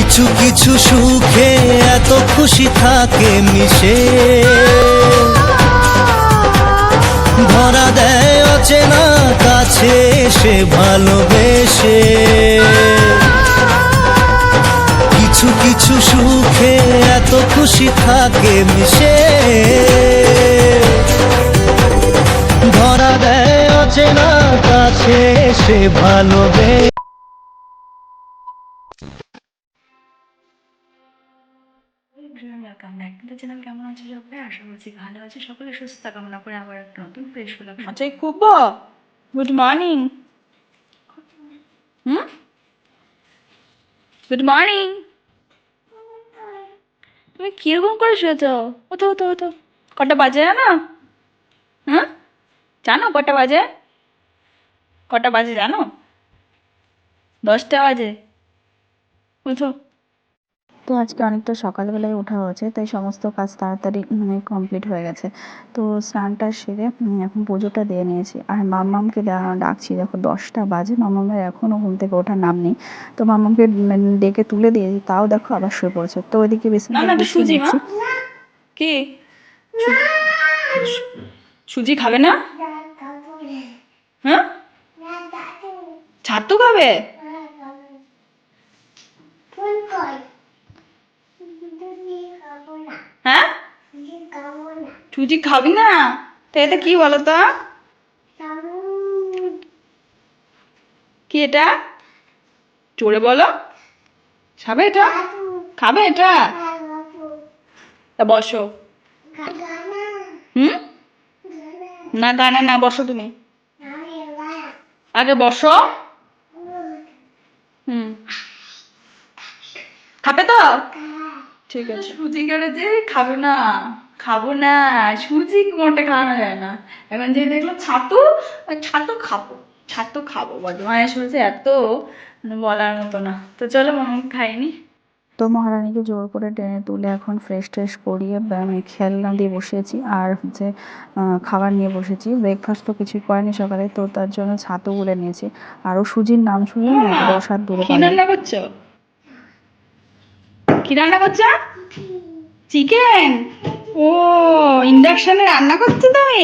কিছু কিছু সুখে এত খুশি থাকে মিশে, ধরা দেয় অচেনা কাছে এসে ভালোবেসে। কিছু কিছু সুখে এত খুশি থাকে মিশে, ধরা দেয় অচেনা কাছে এসে ভালোবেসে। চ্যানেল কেমন আছে সবাই? আশা করছি ভালো আছে। সকলে সুস্থ কামনা করে আবার একটা নতুন ফ্রেশ ব্লগ। আচ্ছা খুব গুড মর্নিং। Good morning. তুমি কিরকম করে শুয়েছ? ওতো ওতো ওতো। কটা বাজে জানো? জানো কটা বাজে? কটা বাজে জানো? 10টা বাজে। বুঝো? তো আজকে অনেকটা সকালবেলায় ওঠা হয়েছে, তাই সমস্ত কাজ তাড়াতাড়ি কমপ্লিট হয়ে গেছে। তো স্নানটা সেরে এখন পুজোটা দিয়ে নিয়েছি। আর মাম্মামকে ডাকছি, দেখো 10টা বাজে, মাম্মামের এখনও ঘুম থেকে ওঠার নাম নেই। তো মাম্মামকে ডেকে তুলে দিয়েছি, তাও দেখো আবার শুয়ে পড়েছে। তো ওইদিকে বিছানাটা গুছিয়ে নিচ্ছি। কি সুজি খাবে না? হ্যাঁ, ছাতু খাবে? হ্যাঁ, সুজি খাবি না? তো এটা কি বলো তো? কি এটা? জোরে বলো। খাবে এটা? খাবে এটা? তা বসো। হুম, না গানা না, বসো তুমি আগে বসো। খাবে তো? ঠিক আছে। সুজি কেটে যে খাবে না, খাবো না, সুজি মোটে খাওয়ানো যায় না। এখন যে দেখলো ছাতু, ছাতু খাবো, ছাতু খাবো, বদমাইশ হয়েছে এত, বলার মতো না। তো চলো মামা খাইনি। তো মহারানীকে জোর করে টেনে তুলে এখন ফ্রেশ ট্রেশ করিয়ে আমি খেলনা দিয়ে বসিয়েছি, আর হচ্ছে খাবার নিয়ে বসেছি। ব্রেকফাস্ট তো কিছুই করেনি সকালে, তো তার জন্য ছাতু গুলে নিয়েছি। আরও সুজির নাম শুনলে না 10 হাত দূরে পালাবে। কি রান্না করছো? কি রান্না করছো? চিকেন। ও, ইন্ডাকশনে রান্না করছো তুমি?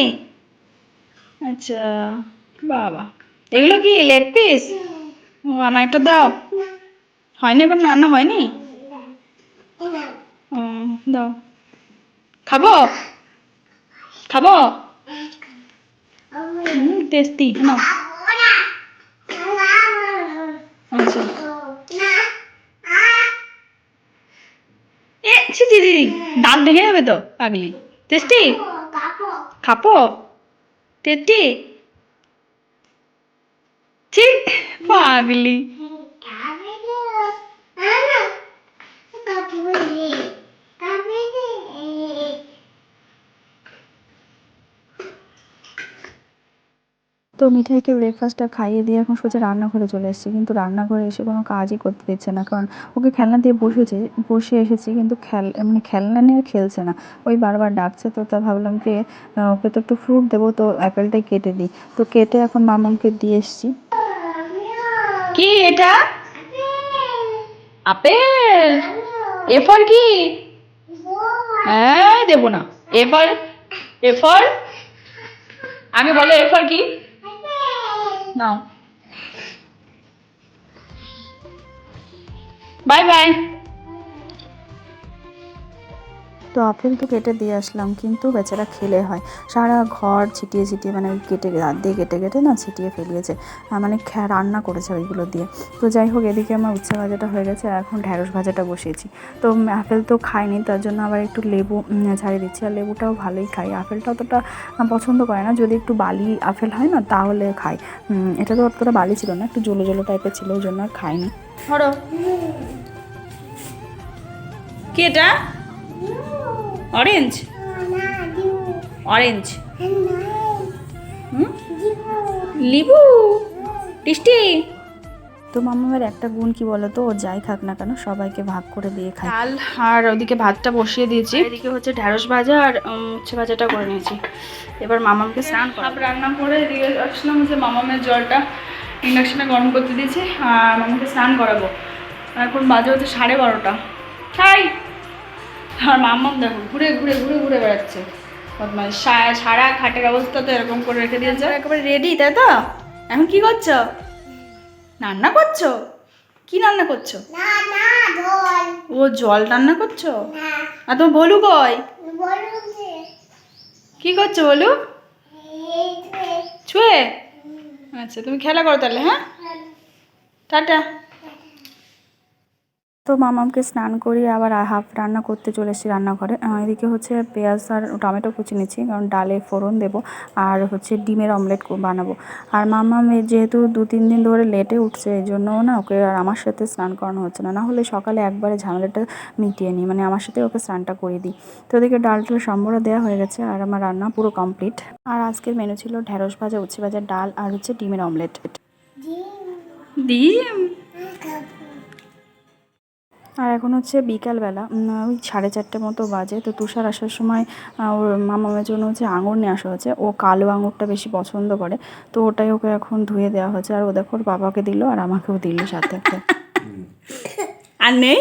আচ্ছা, বাবা, এগুলো কি লেগ পিস? ও, আমার একটা দাও। হয়নি, এখন রান্না হয়নি? ও, দাও। খাবো? খাবো? টেস্টি না? আচ্ছা। এ ছি ছি ছি, দাঁত ভেঙে যাবে তো পাগলি। টেস্টি? খাবো? টেস্টি? ঠিক পাগলি। তো মিঠাইকে ব্রেকফাস্টটা খাইয়ে দিয়ে এখন সোজা রান্নাঘরে চলে এসেছি, কিন্তু রান্নাঘরে এসে কোনো কাজই করতে দিচ্ছে না। কারণ ওকে খেলনা দিয়ে বসে এসেছি, কিন্তু খেলনা নিয়ে খেলছে না, ওই বারবার ডাকছে। তো তা ভাবলাম যে ওকে তো একটু ফ্রুট দেবো, তো অ্যাপেলটাই কেটে দিই। তো কেটে এখন মামাকে দিয়ে এসেছি। কি এটা? আপেল। এ ফর কি? হ্যাঁ, দেবো না। এ ফর, এ ফর, আগে বলো এ ফর কি? নাও, বাই বাই। তো আপেল তো কেটে দিয়ে আসলাম, কিন্তু বেচারা খেলে হয়, সারা ঘর ছিটিয়ে ছিটিয়ে, মানে কেটে দাঁত দিয়ে কেটে কেটে না ছিটিয়ে ফেলিয়েছে, মানে রান্না করেছে ওইগুলো দিয়ে। তো যাই হোক, এদিকে আমার উচ্ছে ভাজাটা হয়ে গেছে, এখন ঢ্যাঁড়স ভাজাটা বসিয়েছি। তো আপেল তো খাইনি, তার জন্য আবার একটু লেবু ছাড়িয়ে দিচ্ছি। আর লেবুটাও ভালোই খাই, আপেলটা অতটা পছন্দ করে না, যদি একটু বালি আপেল হয় না তাহলে খাই। এটা তো অতটা বালি ছিল না, একটু জলো জলো টাইপের ছিল, ওই জন্য আর খাইনি। ধরো, কি এটা? Orange, orange. লেবু টেস্টি। তো মামার একটা গুণ কি বলতো, ও যাই খাক না কেন সবাইকে ভাগ করে দিয়ে খায়। ডাল আর ওদিকে ভাতটা বসিয়ে দিয়েছি, এদিকে হচ্ছে ঢ্যাঁড়স ভাজা আর উচ্ছে ভাজাটা করে নিয়েছি। এবার মামাকে স্নান সব রান্না করে এদিকে আসলাম যে মামামের জলটা ইন্ডাকশনে গরম করতে দিয়েছি, আর মামাকে স্নান করাবো। এখন বাজে হচ্ছে 12:30। ছাই। আর মাম্মাম দেখো ঘুরে ঘুরে ঘুরে ঘুরে বেড়াচ্ছে। বদমাইশ, সারা খাটের অবস্থা তো এরকম করে রেখে দিয়েছে। একেবারে রেডি, তাই তো? এখন কি করছো? রান্না করছো? কি রান্না করছো? ও জল রান্না করছো? আর তোমার বলু কই? কি করছো বলু? ছুঁয়ে? আচ্ছা, তুমি খেলা করো তাহলে। হ্যাঁ, টাটা। তো মামামকে স্নান করিয়ে আবার হাফ রান্না করতে চলে এসেছি রান্নাঘরে। এদিকে হচ্ছে পেঁয়াজ আর টমেটো কুচি নিচ্ছি, কারণ ডালে ফোড়ন দেবো আর হচ্ছে ডিমের অমলেট বানাবো। আর মামাম যেহেতু 2-3 দিন ধরে লেটে উঠছে, এই জন্য না ওকে আর আমার সাথে স্নান করানো হচ্ছে না। হলে সকালে একবারে ঝামেলাটা মিটিয়ে নিই, মানে আমার সাথে ওকে স্নানটা করিয়ে দিই। তো ওদিকে ডালটাল সম্বরা দেওয়া হয়ে গেছে আর আমার রান্না পুরো কমপ্লিট। আর আজকের মেনু ছিল ঢেঁড়স ভাজা, উচ্ছে ভাজা, ডাল আর হচ্ছে ডিমের অমলেট। ডিম। আর এখন হচ্ছে বিকালবেলা, ওই 4:30 মতো বাজে। তো তুষার আসার সময় ওর মামামের জন্য হচ্ছে আঙুর নিয়ে আসা হয়েছে। ও কালো আঙুরটা বেশি পছন্দ করে, তো ওটাই ওকে এখন ধুয়ে দেওয়া হয়েছে। আর ও দেখো ওর বাবাকে দিল আর আমাকেও দিল সাথে। আর নেই?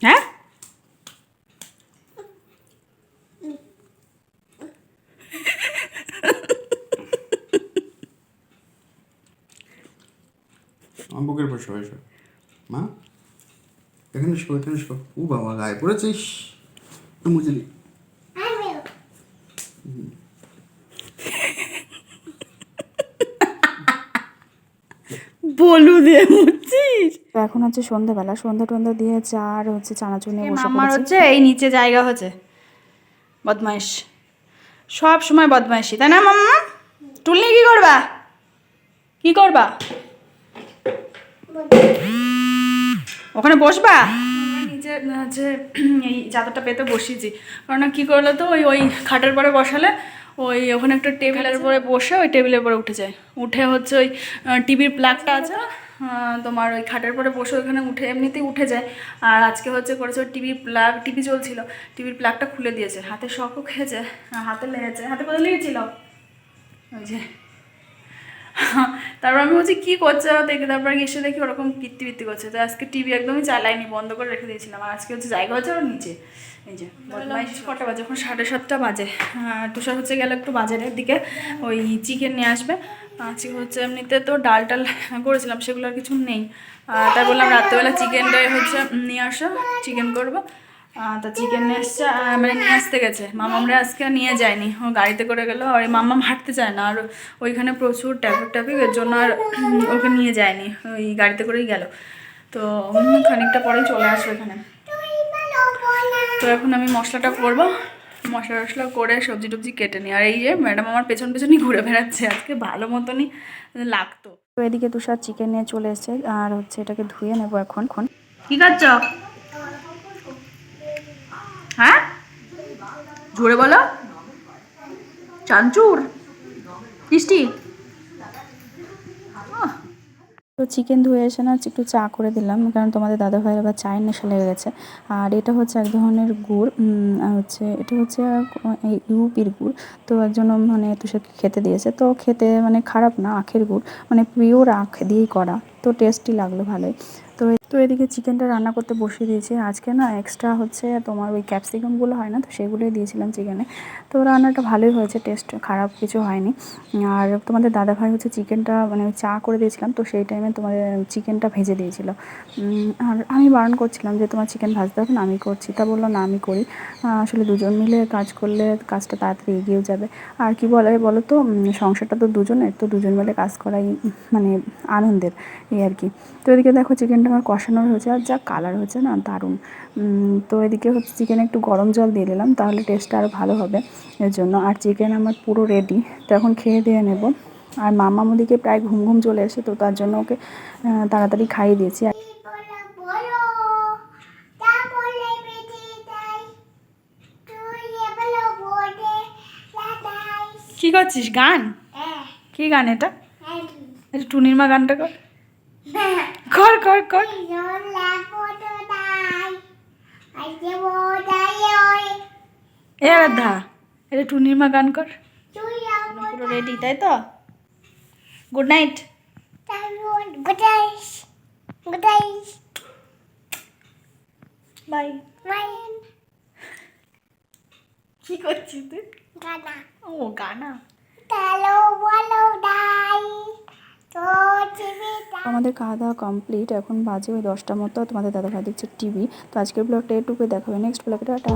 হ্যাঁ, আমার বুকের উপর শো এসো। মা, এখানে শো, এখানে শো। ও বাবা, গায়ে পড়েছিস? মুছে দি। বলু দিয়ে মুছিস? এখন হচ্ছে সন্ধ্যাবেলা, সন্ধ্যা টন্ধা দিয়ে চা আর হচ্ছে চানাচুর নিয়ে বসে পড়েছি। হচ্ছে এই নিচে জায়গা হচ্ছে বদমাইশ, সব সময় বদমাইশি, তাই না মাম্মা? টুল নিয়ে কি করবা? কি করবা? ওখানে বসবা? নিচে হচ্ছে এই চাদরটা পেতে বসিয়েছি, কারণ কি করলে তো ওই খাটের পরে বসালে ওই ওখানে একটা টেবিলের উপরে বসে ওই টেবিলের উপরে উঠে যায়। উঠে হচ্ছে ওই টিভির প্লাগটা আছে তোমার, ওই খাটের পরে বসে ওইখানে উঠে এমনিতেই উঠে যায়। আর আজকে হচ্ছে করেছে ওই টিভি চলছিল, টিভির প্লাগটা খুলে দিয়েছে, হাতে শকও খেয়েছে, হাতে লেগেছে। হাতে কোথায় লেগেছিল? ওই যে। তারপর আমি বলছি কী করছে দেখে, তারপর এসে দেখি ওরকম পিত্তি করছে। তো আজকে টিভি একদমই চালাইনি, বন্ধ করে রেখে দিয়েছিলাম। আর আজকে হচ্ছে জায়গা হচ্ছে ওর নিচে। এই যে কটা বাজে? এখন 7:30 বাজে। তুষার হচ্ছে গেল একটু বাজারের দিকে, ওই চিকেন নিয়ে আসবে। আজকে হচ্ছে এমনিতে তো ডাল করেছিলাম, সেগুলো আর কিছু নেই। তাই বললাম রাত্রেবেলা চিকেনটাই হচ্ছে নিয়ে আসো, চিকেন করবো। তা চিকেন নিয়ে এসছে, মানে নিয়ে আসতে গেছে। মামামরা আজকে নিয়ে যায়নি, ও গাড়িতে করে গেলো। আর মামাম হাঁটতে চায় না, আর ওইখানে প্রচুর ট্রাফিক, এর জন্য আর ওকে নিয়ে যায়নি, ওই গাড়িতে করেই গেল। তো খানিকটা পরেই চলে আসবে এখানে। তো এখন আমি মশলাটা করবো, মশলা করে সবজি টবজি কেটে নিই। আর এই যে ম্যাডাম আমার পেছনই ঘুরে বেড়াচ্ছে, আজকে ভালো মতনই লাগতো। তো এদিকে তুষার চিকেন নিয়ে চলে এসছে, আর হচ্ছে এটাকে ধুয়ে নেবো এখন। কি করছ? হ্যাঁ, জোরে বলো। চানচুর মিষ্টি। তো চিকেন ধুয়ে এসে না একটু চা করে দিলাম, কারণ তোমাদের দাদাভাইয়ের আবার চায়ের নেশা লেগে গেছে। আর এটা হচ্ছে এক ধরনের গুড়, হচ্ছে এটা হচ্ছে ইউপির গুড়। তো একজন মানে তুষারকে খেতে দিয়েছে, তো খেতে মানে খারাপ না, আখের গুড়, মানে পিওর আখ দিয়েই করা, তো টেস্টি লাগলো ভালোই। তো এদিকে চিকেনটা রান্না করতে বসিয়ে দিয়েছি। আজকে না এক্সট্রা হচ্ছে তোমার ওই ক্যাপসিকামগুলো হয় না, তো সেগুলোই দিয়েছিলাম চিকেনে। তো রান্নাটা ভালোই হয়েছে, টেস্ট খারাপ কিছু হয়নি। আর তোমাদের দাদাভাই হচ্ছে চিকেনটা মানে চা করে দিয়েছিলাম, তো সেই টাইমে তোমাদের চিকেনটা ভেজে দিয়েছিল। আর আমি বারণ করছিলাম যে তোমার চিকেন ভাজতে হবে না, আমি করছি। তা বললো না আমি করি, আসলে দুজন মিলে কাজ করলে কাজটা তাড়াতাড়ি এগিয়েও যাবে। আর কি বলো তো, সংসারটা তো দুজনের, তো দুজন মিলে কাজ করাই মানে আনন্দের, এই আর কি। তো এদিকে দেখো চিকেনটা আমার কষানোর হয়েছে, আর যা কালার হয়েছে না দারুণ। তো এদিকে হচ্ছে চিকেনে একটু গরম জল দিয়ে দিলাম, তাহলে টেস্টটা আরও ভালো হবে এর জন্য। আর চিকেন আমার পুরো রেডি, তো এখন খেয়ে দিয়ে নেব। আর মামা মুদিকে প্রায় ঘুম চলে এসে, তো তার জন্য ওকে তাড়াতাড়ি খাইয়ে দিয়েছি। কি করছিস? গান? কি গান এটা? টুনির মা গানটা কর। কর। এ রাধা, এটা টুনির মা গান কর। পুরো রেডি, তাই তো? Good night. বাই। কি করছিস তুই? ও গানা। আমাদের খাওয়া দাওয়া কমপ্লিট, এখন বাজে ওই 10টার মতো। তোমাদের দাদাভাই দেখছে টিভি। তো আজকের ব্লগটা এটুকুই, দেখাবে নেক্সট ব্লগে। টাটা।